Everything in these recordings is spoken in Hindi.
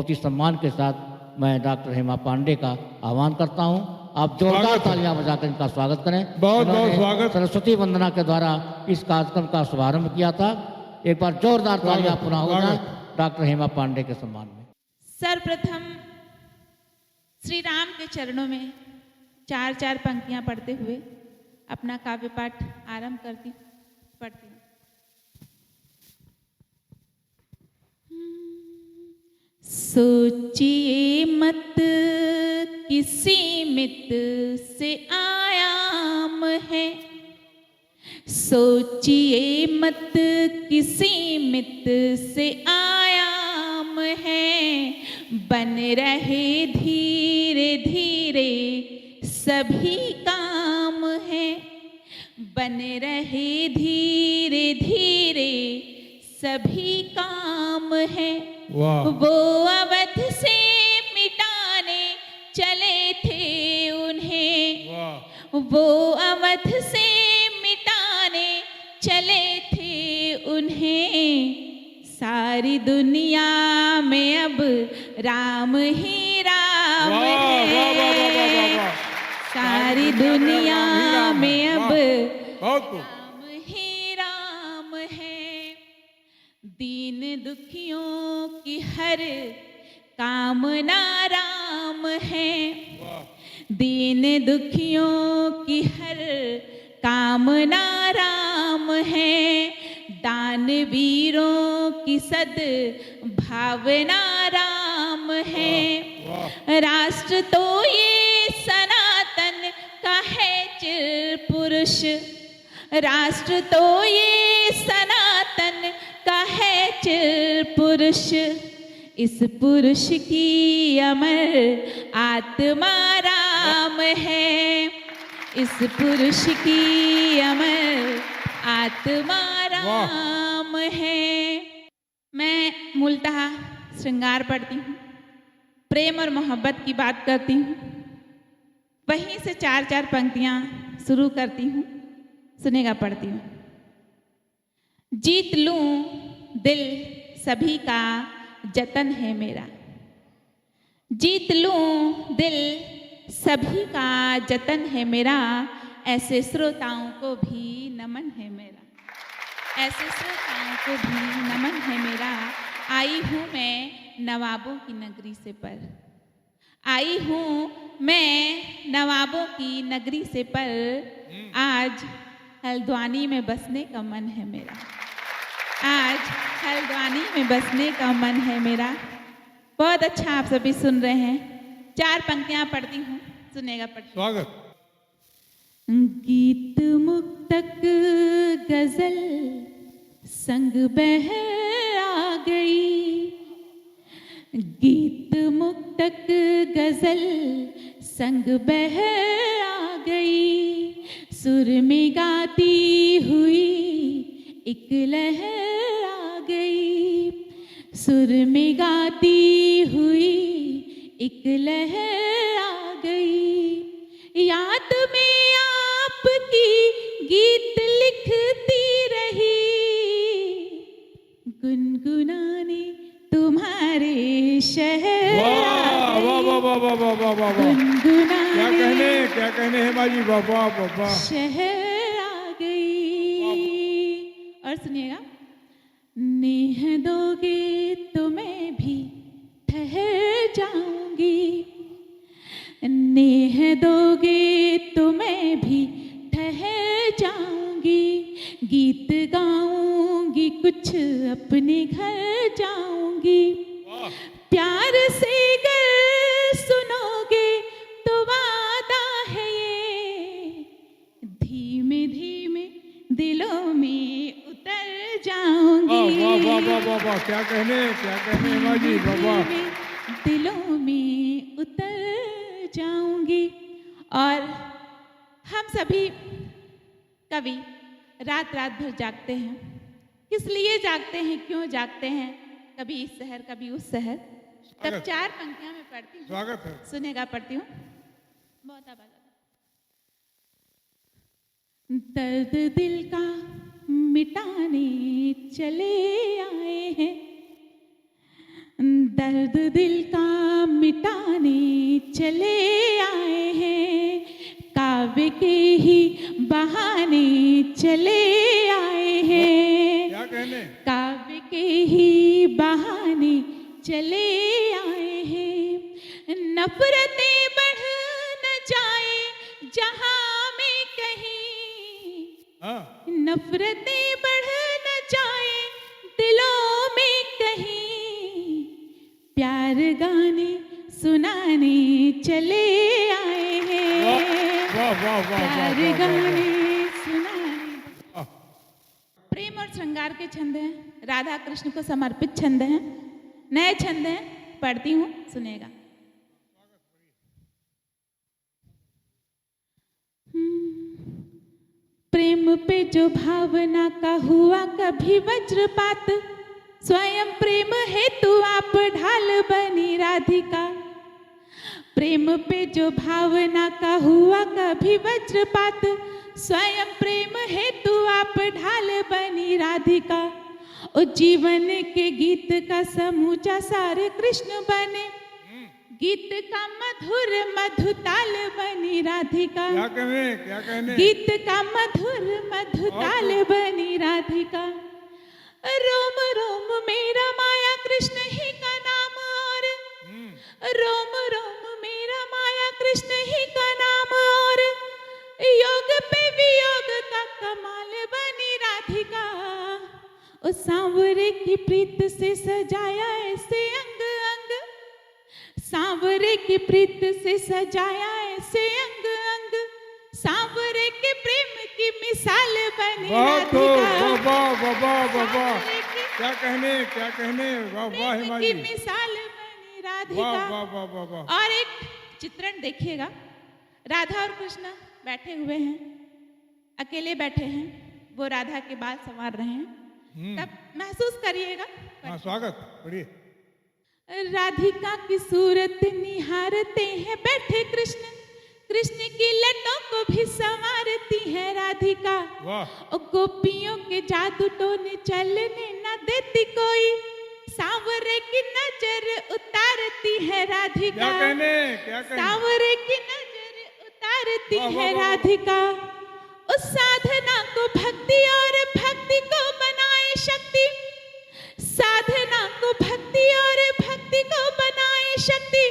बहुत ही सम्मान के साथ मैं डॉक्टर हेमा पांडे का आह्वान करता हूं। आप जोरदार तालियां बजाकर इनका स्वागत करें। बहुत बहुत स्वागत। सरस्वती वंदना के द्वारा इस कार्यक्रम का शुभारंभ किया था। एक बार जोरदार तालियां पुनः हो जाए डॉक्टर हेमा पांडे के सम्मान में। सर्वप्रथम श्री राम के चरणों में चार चार पंक्तियां पढ़ते हुए अपना काव्य पाठ आरंभ पढ़ती हूँ। सोचिए मत किसी मित से आयाम है, सोचिए मत किसी मित से आयाम है, बन रहे धीरे धीरे सभी काम है, बन रहे धीरे धीरे सभी काम है। वो अवध से मिटाने चले थे उन्हें, वो अवध से मिटाने चले थे उन्हें, सारी दुनिया में अब राम ही राम है, सारी दुनिया में अब राम ही राम है। दीन दुखियों की हर कामना राम है, दीन दुखियों की हर कामना राम है, दानवीरों की सद भावना राम है। राष्ट्र तो ये सनातन का है चिर पुरुष, राष्ट्र तो ये सनातन का है चिर पुरुष, इस पुरुष की अमर आत्मा राम है, इस पुरुष की अमर आत्मा राम है। मैं मूलतः श्रृंगार पढ़ती हूँ, प्रेम और मोहब्बत की बात करती हूँ, वहीं से चार चार पंक्तियाँ शुरू करती हूँ, सुनेगा पढ़ती हूँ। जीत लूं दिल सभी का जतन है मेरा, जीत लूं दिल सभी का जतन है मेरा, ऐसे श्रोताओं को भी नमन है मेरा, ऐसे श्रोताओं को भी नमन है मेरा। आई हूँ मैं नवाबों की नगरी से पर, आई हूँ मैं नवाबों की नगरी से पर, आज हल्द्वानी में बसने का मन है मेरा, आज हल्द्वानी में बसने का मन है मेरा। बहुत अच्छा, आप सभी सुन रहे हैं। चार पंक्तियां पढ़ती हूँ, सुनेगा पढ़ती। स्वागत। गीत मुक्तक गजल संग बह आ गई, गीत मुक्तक गजल संग बह आ गई, सुर में गाती हुई एक लहर आ गई, सुर में गाती हुई एक लहर आ गई, याद में आपकी गीत लिखती रही, गुनगुनाने तुम्हारे शहर आ गई, गुनगुनाने क्या कहने हेमा जी, बाबा बाबा शहर आ गई। और सुनिएगा, नेह दोगे तो मैं भी ठहर जाऊंगी, नेह दोगे तो मैं भी ठहर जाऊंगी, गीत गाऊंगी कुछ अपने घर जाऊंगी, प्यार से गर सुनोगे तो वादा है ये, धीमे धीमे दिलों में उतर जाऊंगी। वाह, क्या कहने हेमा जी, बाबा। दिलों में उतर जाऊंगी। और हम सभी कभी रात रात भर जागते हैं, किस लिए जागते हैं, क्यों जागते हैं, कभी इस शहर कभी उस शहर। तब चार पंक्तियां मैं पढ़ती हूँ, स्वागत है। सुनेगा पढ़ती हूँ। बहुत आवाज, दर्द दिल का मिटाने चले आए हैं, दर्द दिल का मिटाने चले आए हैं, काव्य के ही बहाने चले आए हैं, क्या कहने? काव्य के ही बहाने चले आए हैं। नफरतें बढ़ न जाए जहां में कहीं, हाँ, नफरतें बढ़ न जाए दिलों में कहीं, प्यार गाने सुनाने चले आए हैं, वाह वाह वाह वाह प्यार वाह, वाह, गाने सुनाने। वाह। प्रेम और श्रृंगार के छंद हैं, राधा कृष्ण को समर्पित छंद हैं, नए छंद हैं, पढ़ती हूँ, सुनेगा। प्रेम पे जो भावना का हुआ कभी वज्रपात, स्वयं प्रेम हेतु आप ढाल बनी राधिका। प्रेम पे जो भावना का हुआ कभी वज्रपात, स्वयं प्रेम हेतु आप ढाल बनी राधिका। ओ जीवन के गीत का समूचा सार कृष्ण बने, गीत का मधुर मधुताल बनी राधिका। क्या कहने? क्या कहने? गीत का मधुर मधुताल बनी राधिका। रोम रोम मेरा माया कृष्ण ही का नाम, और रोम रोम मेरा माया कृष्ण ही का नाम, और योग पे वियोग का कमाल बनी राधिका। उस सांवरे की प्रीत से सजाया ऐसे अंग अंग, सांवरे की प्रीत से सजाया ऐसे अंग अंग, सांवरे के प्रेम की मिसाल बनी बहुत हो, राधिका। वाह वाह वाह वाह वाह, सांवरे की क्या कहने? क्या कहने? वाह वाह प्रेम हेमा की जी, मिसाल बनी वाह राधिका। वाह वाह वाह वाह। और एक चित्रण देखिएगा, राधा और कृष्ण बैठे हुए हैं, अकेले बैठे हैं, वो राधा के बाल संवार रहे हैं, तब महसूस करिएगा। हाँ, स्वागत, पढ़िए। राधिका की सूरत निहारते हैं बैठे कृष्ण, कृष्ण की लटों को भी संवारती है राधिका। वाह, और गोपियों के जादू टोने चलने न देती कोई, सांवरे की नजर उतारती है राधिका। क्या कहने? क्या कहने? सांवरे की नजर उतारती वाह, वाह, है वाह, वाह। राधिका। उस साधना को भक्ति और भक्ति को बनाए शक्ति, साधना को भक्ति और भक्ति को बनाए शक्ति,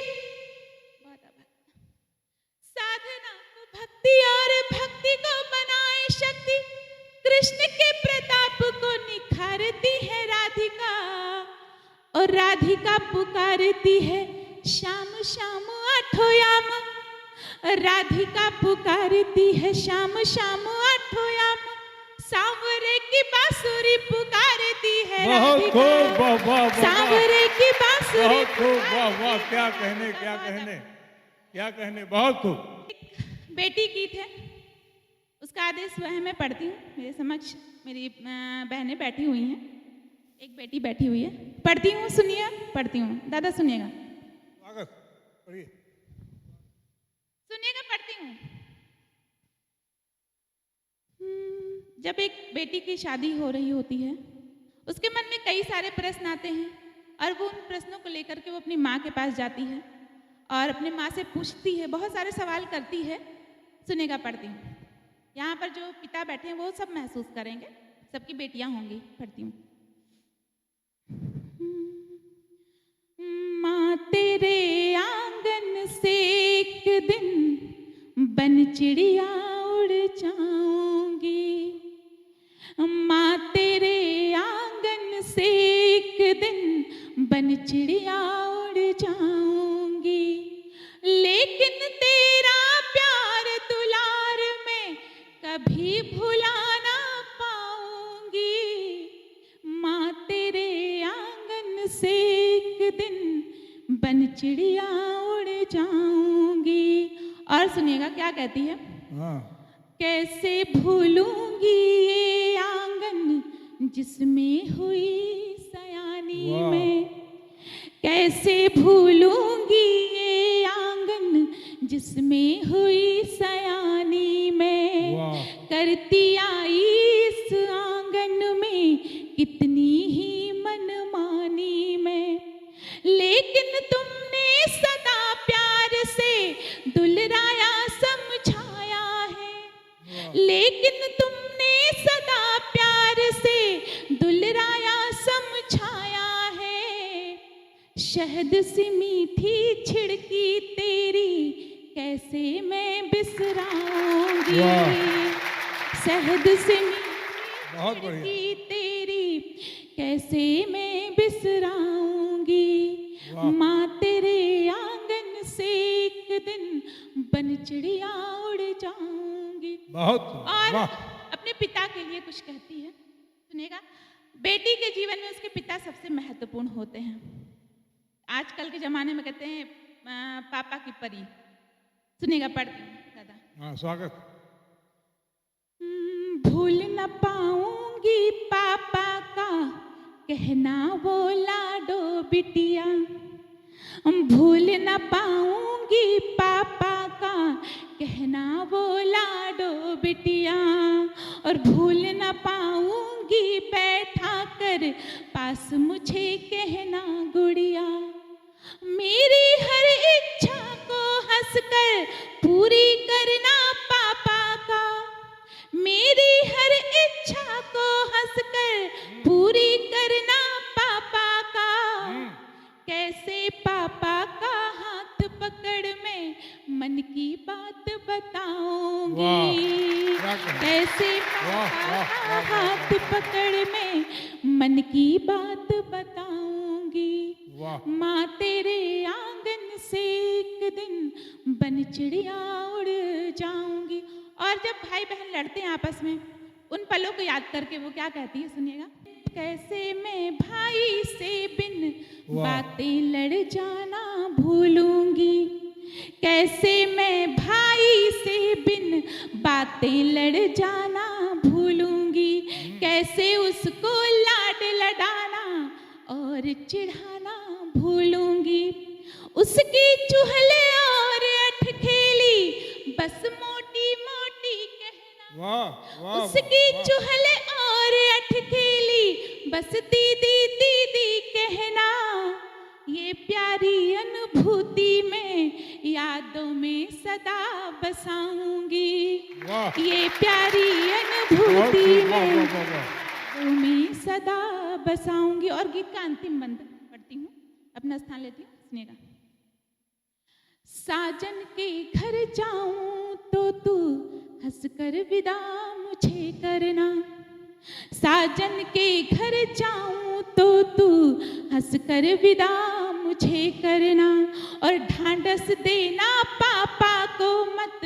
साधना को भक्ति और भक्ति को बनाए शक्ति, कृष्ण के प्रताप को निखारती है राधिका। और राधिका पुकारती है श्याम श्याम आठों याम, राधिका पुकारती है श्याम श्याम आठों याम, सांवरे की बांसुरी पुकारती है बहुत राधिका। खूब, वाह वाह वाह, सांवरे की बांसुरी बहुत खूब, वाह वाह, क्या कहने? क्या कहने? क्या कहने? बहुत खूब। बेटी गीत है, उसका आदेश वह मैं पढ़ती हूँ। मेरे समक्ष मेरी बहनें बैठी हुई हैं, एक बेटी बैठी हुई है, पढ़ती हूँ, सुनिए, पढ़ती हूँ, दादा सुनिएगा, स्वागत, पढ़िए। सुनिएगा, पढ़ती हूँ। जब एक बेटी की शादी हो रही होती है, उसके मन में कई सारे प्रश्न आते हैं, और वो उन प्रश्नों को लेकर के वो अपनी माँ के पास जाती है और अपनी माँ से पूछती है, बहुत सारे सवाल करती है। सुनेगा, पढ़ती हूँ। यहाँ पर जो पिता बैठे हैं वो सब महसूस करेंगे, सबकी बेटियां होंगी, पढ़ती हूँ। माँ तेरे आंगन से एक दिन बन चिड़िया उड़ जाऊंगी, माँ तेरे आंगन से एक दिन बन चिड़िया उड़ जाऊंगी, लेकिन तेरा प्यार दुलार में कभी भुला ना पाऊंगी, माँ तेरे आंगन से एक दिन बन चिड़िया उड़ जाऊंगी। और सुनिएगा क्या कहती है। हाँ, कैसे भूलूंगी ये आंगन जिसमें हुई सयानी वाह। में, कैसे भूलूंगी ये आंगन जिसमें हुई सयानी में, वाह। करती आई इस आंगन में कितनी ही मनमानी में, शहद सी मीठी छिड़की तेरी कैसे मैं बिसराऊंगी। शहद से बहुत बढ़िया। मीठी तेरी कैसे मैं बिसराऊंगी। वाह। माँ तेरे आंगन से एक दिन बन चिड़िया उड़ जाऊंगी। बहुत और वाह। अपने पिता के लिए कुछ कहती है, सुनेगा। बेटी के जीवन में उसके पिता सबसे महत्वपूर्ण होते हैं। आजकल के जमाने में कहते हैं पापा की परी। सुनेगा, पढ़ती हूँ दादा। हाँ, स्वागत। भूल न पाऊंगी पापा का कहना वो लाडो बिटिया। भूल न पाऊंगी पापा का कहना वो लाडो बिटिया। और भूल न पाऊंगी बैठा कर पास मुझे कहना गुड़िया। मेरी हर इच्छा को हंसकर पूरी करना पापा का। मेरी हर इच्छा को हंसकर पूरी करना पापा का। कैसे पापा का हाथ पकड़ मैं मन की बात बताऊंगी। क्या कहना? कैसे वाह, पापा वाह, का वाह, वाह, हाथ वाह। पकड़ मैं मन की बात बताऊंगी। वाह। माँ तेरे आंगन से एक दिन बन चिड़िया उड़ जाऊंगी। और जब भाई बहन लड़ते हैं आपस में, उन पलों को याद करके वो क्या कहती है, सुनिएगा। कैसे मैं भाई से बिन वाह। बातें लड़ जाना भूलूंगी। कैसे मैं भाई से बिन बातें लड़ जाना भूलूंगी। कैसे उसको लाड लडाना और चिढ़ाना भूलूंगी। उसकी चुहले और अठखेली बस मोटी मोटी कहना। वाह वाह। उसकी वाह। चुहले और अठखेली बस दीदी दीदी कहना। ये प्यारी अनुभूति में यादों में सदा बसाऊंगी। वाह। ये प्यारी बहुत अनुभूति खूब, वाह, में वाह, वाह, वाह। यादों में सदा बसाऊंगी। और गीत का अंतिम बंद पढ़ती हूँ, अपना स्थान लेती हूँ, सुनिएगा। साजन के घर जाऊं तो तू हंसकर विदा मुझे करना। साजन के घर जाऊं तो तू हंसकर विदा मुझे करना। और ढांढस देना पापा को मत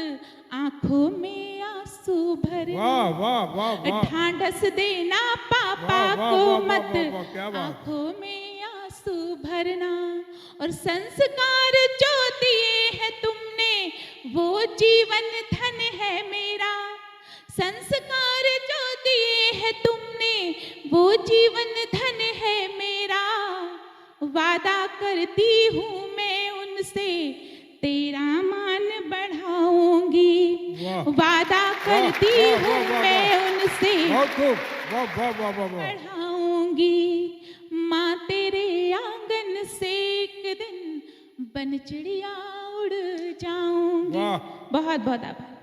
आंखों में आंसू भरना। वाह वाह वाह वाह। ढांढस देना पापा वाह, वाह, को वाह, वाह, मत वाह, वाह, क्या बात। आंखों में आंसू भरना। और संस्कार जो दिए हैं तुमने वो जीवन धन है मेरा। संस्कार जो दिए हैं तुमने वो जीवन धन है मेरा। वादा करती हूँ मैं उनसे तेरा मान बढ़ाऊंगी। वाह। वादा करती वाह, हूँ वाह, वाह, मैं वाह। उनसे बहुत खूब। वाह वाह वाह वाह वाह। बढ़ाऊंगी। माँ तेरे आंगन से एक दिन बन चिड़िया उड़ जाऊंगी। वाह। बहुत बहुत आभार।